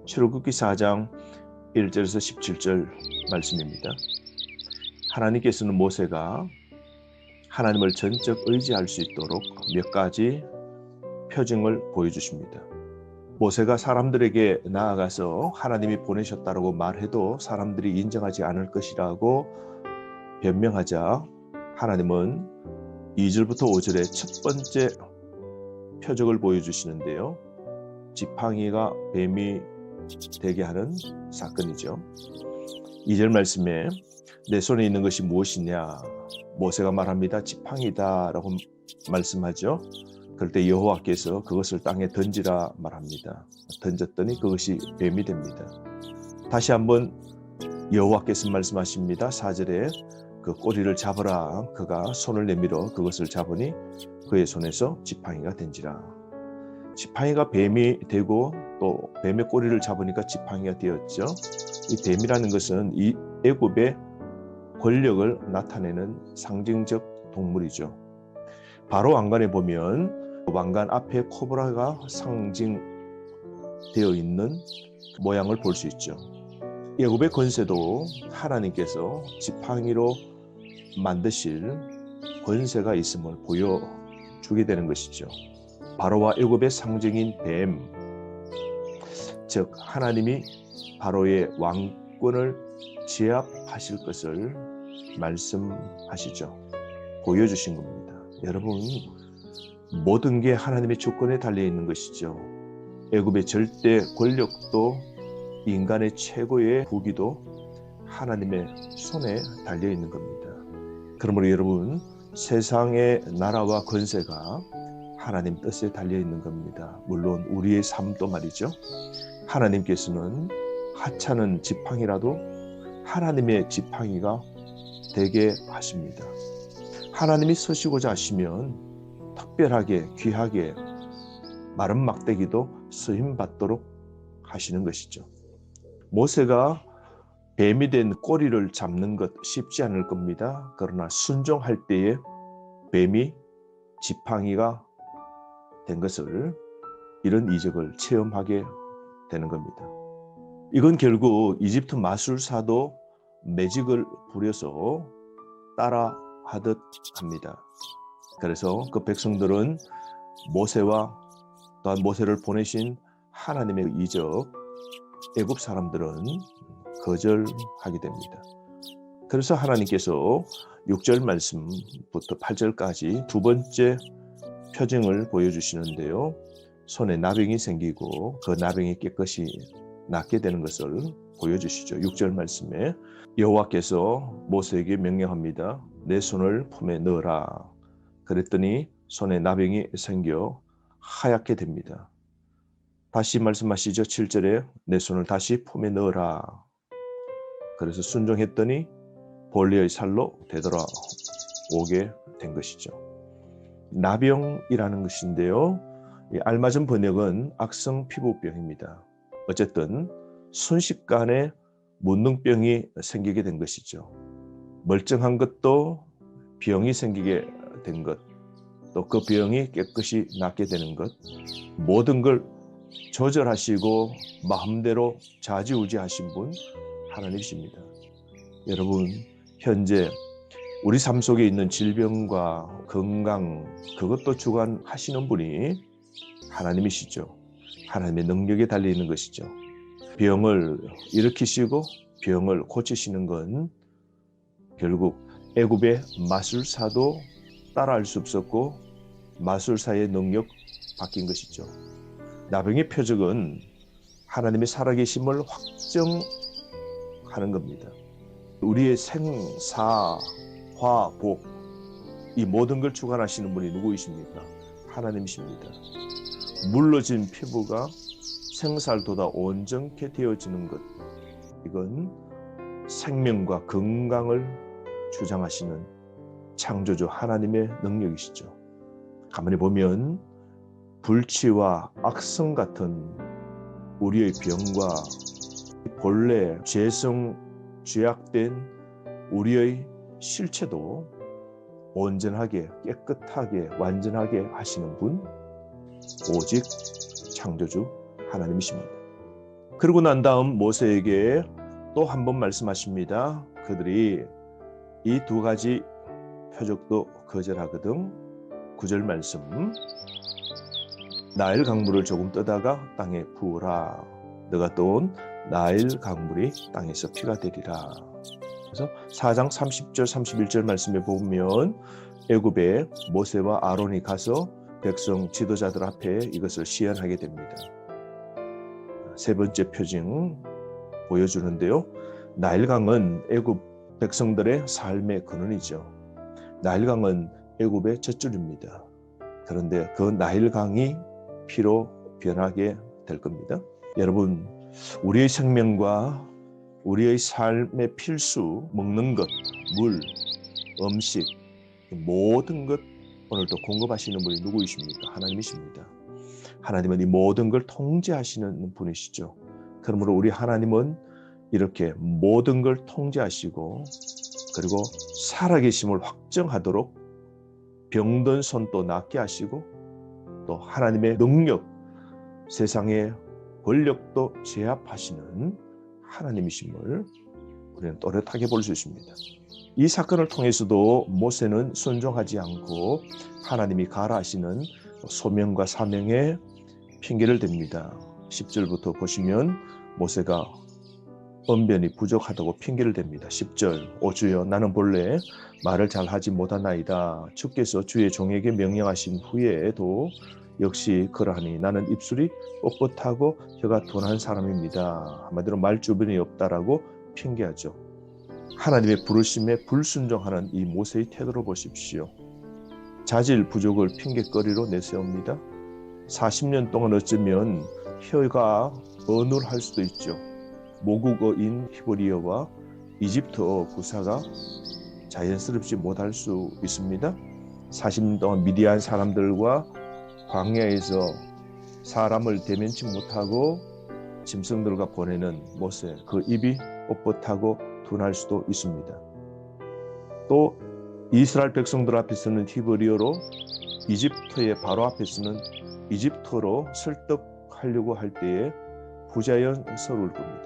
출애굽기 4장 1절에서 17절 말씀입니다. 하나님께서는 모세가 하나님을 전적 의지할 수 있도록 몇 가지 표징을 보여주십니다. 모세가 사람들에게 나아가서 하나님이 보내셨다고 말해도 사람들이 인정하지 않을 것이라고 변명하자 하나님은 2절부터 5절에 첫 번째 표적을 보여주시는데요. 지팡이가 뱀이 되게 하는 사건이죠. 2절 말씀에 내 손에 있는 것이 무엇이냐? 모세가 말합니다. 지팡이다 라고 말씀하죠. 그럴 때 여호와께서 그것을 땅에 던지라 말합니다. 던졌더니 그것이 뱀이 됩니다. 다시 한번 여호와께서 말씀하십니다. 4절에 그 꼬리를 잡으라. 그가 손을 내밀어 그것을 잡으니 그의 손에서 지팡이가 된지라. 지팡이가 뱀이 되고 또 뱀의 꼬리를 잡으니까 지팡이가 되었죠. 이 뱀이라는 것은 이 애굽의 권력을 나타내는 상징적 동물이죠. 바로 왕관에 보면 왕관 앞에 코브라가 상징되어 있는 모양을 볼 수 있죠. 애굽의 권세도 하나님께서 지팡이로 만드실 권세가 있음을 보여주게 되는 것이죠. 바로와 애굽의 상징인 뱀, 즉 하나님이 바로의 왕권을 제압하실 것을 말씀하시죠. 보여주신 겁니다. 여러분, 모든 게 하나님의 주권에 달려있는 것이죠. 애굽의 절대 권력도 인간의 최고의 부귀도 하나님의 손에 달려있는 겁니다. 그러므로 여러분, 세상의 나라와 권세가 하나님 뜻에 달려있는 겁니다. 물론 우리의 삶도 말이죠. 하나님께서는 하찮은 지팡이라도 하나님의 지팡이가 되게 하십니다. 하나님이 쓰시고자 하시면 특별하게 귀하게 마른 막대기도 쓰임받도록 하시는 것이죠. 모세가 뱀이 된 꼬리를 잡는 것 쉽지 않을 겁니다. 그러나 순종할 때에 뱀이 지팡이가 된 것을 이런 이적을 체험하게 되는 겁니다. 이건 결국 이집트 마술사도 매직을 부려서 따라 하듯 합니다. 그래서 그 백성들은 모세와 또한 모세를 보내신 하나님의 이적, 애굽 사람들은 거절하게 됩니다. 그래서 하나님께서 6절 말씀부터 8절까지 두 번째 표징을 보여주시는데요. 손에 나병이 생기고 그 나병이 깨끗이 낫게 되는 것을 보여주시죠. 6절 말씀에 여호와께서 모세에게 명령합니다. 내 손을 품에 넣어라. 그랬더니 손에 나병이 생겨 하얗게 됩니다. 다시 말씀하시죠. 7절에 내 손을 다시 품에 넣어라. 그래서 순종했더니 본래의 살로 되돌아오게 된 것이죠. 나병이라는 것인데요. 알맞은 번역은 악성 피부병입니다. 어쨌든 순식간에 문둥병이 생기게 된 것이죠. 멀쩡한 것도 병이 생기게 된 것, 또 그 병이 깨끗이 낫게 되는 것, 모든 걸 조절하시고 마음대로 좌지우지하신 분 하나님이십니다. 여러분, 현재 우리 삶 속에 있는 질병과 건강, 그것도 주관하시는 분이 하나님이시죠. 하나님의 능력에 달려있는 것이죠. 병을 일으키시고 병을 고치시는 건 결국 애굽의 마술사도 따라할 수 없었고 마술사의 능력 바뀐 것이죠. 나병의 표적은 하나님의 살아계심을 확정하는 겁니다. 우리의 생사, 화, 복, 이 모든 걸 주관하시는 분이 누구이십니까? 하나님이십니다. 물러진 피부가 생살보다 온전케 되어지는 것, 이건 생명과 건강을 주장하시는 창조주 하나님의 능력이시죠. 가만히 보면 불치와 악성 같은 우리의 병과 본래 죄성 죄악된 우리의 실체도 온전하게 깨끗하게 완전하게 하시는 분 오직 창조주 하나님이십니다. 그러고 난 다음 모세에게 또 한 번 말씀하십니다. 그들이 이 두 가지 표적도 거절하거든. 9절 말씀. 나일 강물을 조금 떠다가 땅에 부으라. 너가 떠온 나일 강물이 땅에서 피가 되리라. 그래서 4장 30절 31절 말씀에 보면 애굽에 모세와 아론이 가서 백성 지도자들 앞에 이것을 시연하게 됩니다. 세 번째 표징 보여주는데요. 나일강은 애굽 백성들의 삶의 근원이죠. 나일강은 애굽의 젖줄입니다. 그런데 그 나일강이 피로 변하게 될 겁니다. 여러분, 우리의 생명과 우리의 삶의 필수, 먹는 것, 물, 음식, 모든 것 오늘도 공급하시는 분이 누구이십니까? 하나님이십니다. 하나님은 이 모든 걸 통제하시는 분이시죠. 그러므로 우리 하나님은 이렇게 모든 걸 통제하시고 그리고 살아계심을 확정하도록 병든 손도 낫게 하시고 또 하나님의 능력, 세상의 권력도 제압하시는 하나님이심을 우리는 또렷하게 볼 수 있습니다. 이 사건을 통해서도 모세는 순종하지 않고 하나님이 가라 하시는 소명과 사명에 핑계를 댑니다. 10절부터 보시면 모세가 언변이 부족하다고 핑계를 댑니다. 10절 오 주여 나는 본래 말을 잘하지 못하나이다. 주께서 주의 종에게 명령하신 후에도 역시 그러하니 나는 입술이 뻣뻣하고 혀가 둔한 사람입니다. 한마디로 말주변이 없다라고 핑계하죠. 하나님의 부르심에 불순종하는 이 모세의 태도를 보십시오. 자질 부족을 핑계거리로 내세웁니다. 40년 동안 어쩌면 혀가 어눌할 수도 있죠. 모국어인 히브리어와 이집트어 구사가 자연스럽지 못할 수 있습니다. 40년 동안 미디안 사람들과 광야에서 사람을 대면치 못하고 짐승들과 보내는 모세, 그 입이 뻣뻣하고 둔할 수도 있습니다. 또 이스라엘 백성들 앞에서는 히브리어로, 이집트의 바로 앞에서는 이집트어로 설득하려고 할 때에 부자연스러울 겁니다.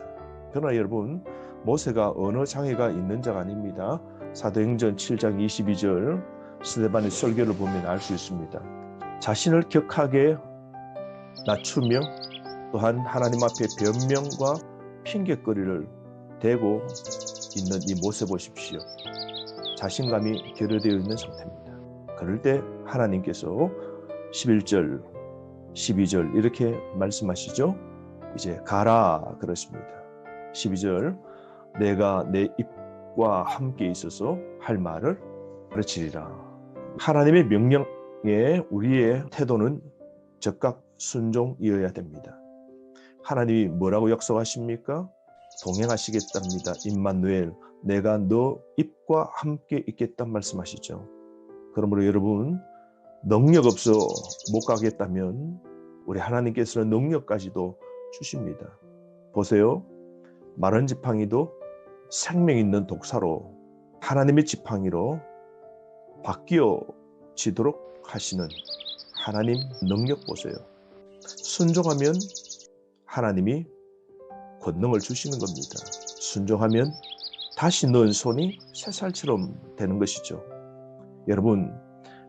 그러나 여러분, 모세가 언어 장애가 있는 자가 아닙니다. 사도행전 7장 22절 스데반의 설교를 보면 알 수 있습니다. 자신을 격하게 낮추며 또한 하나님 앞에 변명과 핑계거리를 대고 있는 이 모세 보십시오. 자신감이 결여되어 있는 상태입니다. 그럴 때 하나님께서 11절, 12절 이렇게 말씀하시죠. 이제 가라 그러십니다. 12절 내가 내 입과 함께 있어서 할 말을 가르치리라. 하나님의 명령에 우리의 태도는 즉각 순종이어야 됩니다. 하나님이 뭐라고 약속하십니까? 동행하시겠답니다. 임마누엘, 내가 너 입과 함께 있겠다 말씀하시죠. 그러므로 여러분, 능력 없어 못 가겠다면 우리 하나님께서는 능력까지도 주십니다. 보세요. 마른 지팡이도 생명 있는 독사로 하나님의 지팡이로 바뀌어지도록 하시는 하나님 능력 보세요. 순종하면 하나님이 권능을 주시는 겁니다. 순종하면 다시 넣은 손이 새살처럼 되는 것이죠. 여러분,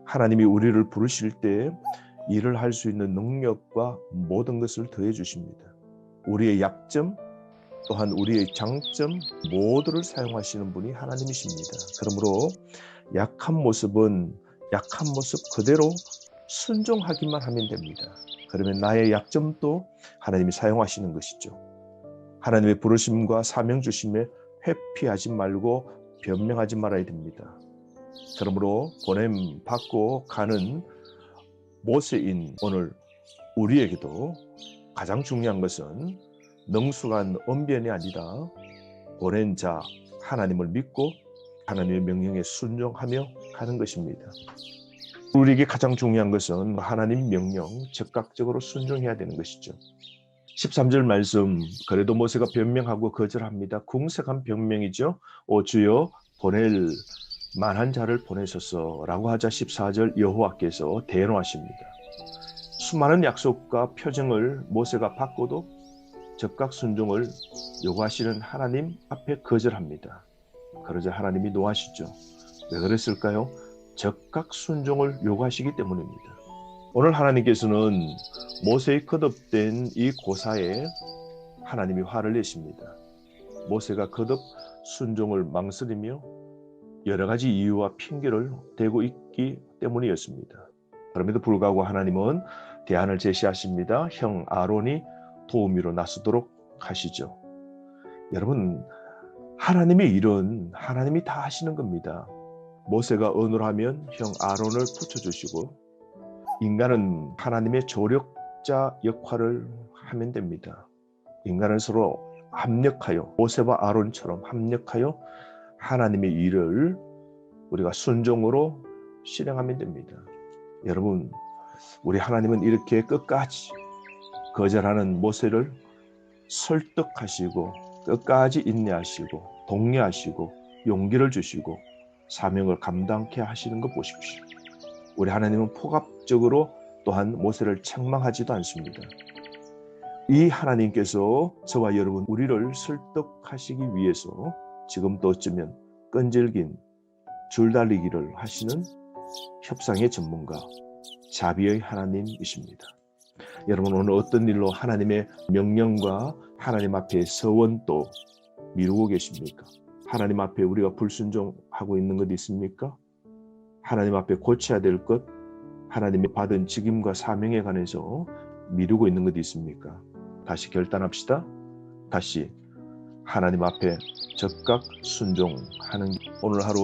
하나님이 우리를 부르실 때 일을 할 수 있는 능력과 모든 것을 더해 주십니다. 우리의 약점, 또한 우리의 장점 모두를 사용하시는 분이 하나님이십니다. 그러므로 약한 모습은 약한 모습 그대로 순종하기만 하면 됩니다. 그러면 나의 약점도 하나님이 사용하시는 것이죠. 하나님의 부르심과 사명 주심에 회피하지 말고 변명하지 말아야 됩니다. 그러므로 보냄 받고 가는 모세인 오늘 우리에게도 가장 중요한 것은 능숙한 언변이 아니라 보낸 자 하나님을 믿고 하나님의 명령에 순종하며 가는 것입니다. 우리에게 가장 중요한 것은 하나님 명령 즉각적으로 순종해야 되는 것이죠. 13절 말씀, 그래도 모세가 변명하고 거절합니다. 궁색한 변명이죠. 오 주여 보낼 만한 자를 보내소서라고 하자 14절 여호와께서 대노하십니다. 수많은 약속과 표징을 모세가 받고도 즉각 순종을 요구하시는 하나님 앞에 거절합니다. 그러자 하나님이 노하시죠. 왜 그랬을까요? 즉각 순종을 요구하시기 때문입니다. 오늘 하나님께서는 모세의 거듭된 이 고사에 하나님이 화를 내십니다. 모세가 거듭 순종을 망설이며 여러 가지 이유와 핑계를 대고 있기 때문이었습니다. 그럼에도 불구하고 하나님은 대안을 제시하십니다. 형 아론이 도우미로 나서도록 하시죠. 여러분, 하나님의 일은 하나님이 다 하시는 겁니다. 모세가 언어를 하면 형 아론을 붙여주시고 인간은 하나님의 조력자 역할을 하면 됩니다. 인간은 서로 합력하여 모세와 아론처럼 합력하여 하나님의 일을 우리가 순종으로 실행하면 됩니다. 여러분, 우리 하나님은 이렇게 끝까지 거절하는 모세를 설득하시고 끝까지 인내하시고 독려하시고 용기를 주시고 사명을 감당케 하시는 거 보십시오. 우리 하나님은 폭압적으로 또한 모세를 책망하지도 않습니다. 이 하나님께서 저와 여러분 우리를 설득하시기 위해서 지금도 어쩌면 끈질긴 줄달리기를 하시는 협상의 전문가, 자비의 하나님이십니다. 여러분, 오늘 어떤 일로 하나님의 명령과 하나님 앞에 서원도 미루고 계십니까? 하나님 앞에 우리가 불순종하고 있는 것 있습니까? 하나님 앞에 고쳐야 될 것, 하나님이 받은 직임과 사명에 관해서 미루고 있는 것 있습니까? 다시 결단합시다. 다시 하나님 앞에 즉각 순종하는 오늘 하루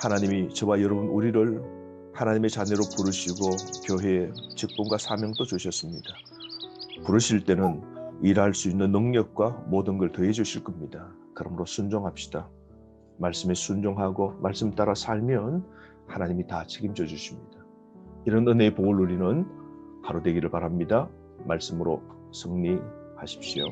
하나님이 저와 여러분 우리를 하나님의 자녀로 부르시고 교회에 직분과 사명도 주셨습니다. 부르실 때는 일할 수 있는 능력과 모든 걸 더해 주실 겁니다. 그러므로 순종합시다. 말씀에 순종하고 말씀 따라 살면 하나님이 다 책임져 주십니다. 이런 은혜의 복을 누리는 하루 되기를 바랍니다. 말씀으로 승리하십시오.